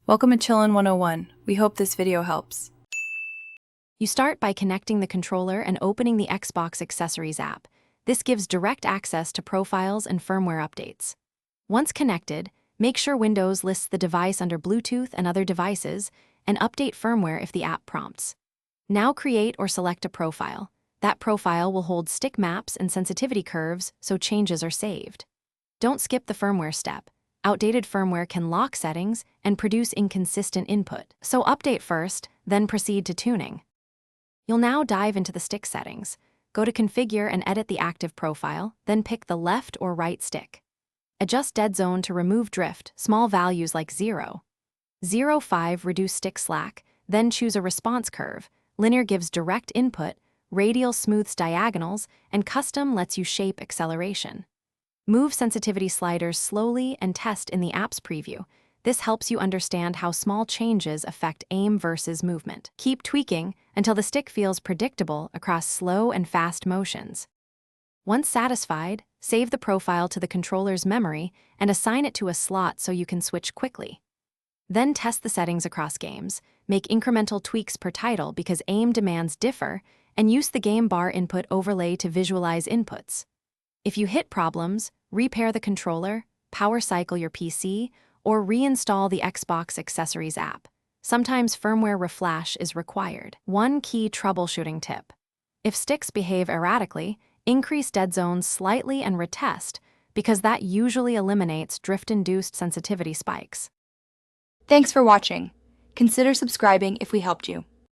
Welcome to Chillin' 101. We hope this video helps. You start by connecting the controller and opening the Xbox Accessories app. This gives direct access to profiles and firmware updates. Once connected, make sure Windows lists the device under Bluetooth and other devices, and update firmware if the app prompts. Now create or select a profile. That profile will hold stick maps and sensitivity curves, so changes are saved. Don't skip the firmware step. Outdated firmware can lock settings and produce inconsistent input, so update first, then proceed to tuning. You'll now dive into the stick settings. Go to Configure and edit the active profile, then pick the left or right stick. Adjust dead zone to remove drift, small values like 0. 0.5 reduce stick slack, then choose a response curve. Linear gives direct input, radial smooths diagonals, and custom lets you shape acceleration. Move sensitivity sliders slowly and test in the app's preview. This helps you understand how small changes affect aim versus movement. Keep tweaking until the stick feels predictable across slow and fast motions. Once satisfied, save the profile to the controller's memory and assign it to a slot so you can switch quickly. Then test the settings across games. Make incremental tweaks per title because aim demands differ, and use the game bar input overlay to visualize inputs. If you hit problems, repair the controller, power cycle your PC, or reinstall the Xbox Accessories app. Sometimes firmware reflash is required. One key troubleshooting tip. If sticks behave erratically, increase dead zones slightly and retest, because that usually eliminates drift-induced sensitivity spikes. Thanks for watching. Consider subscribing if we helped you.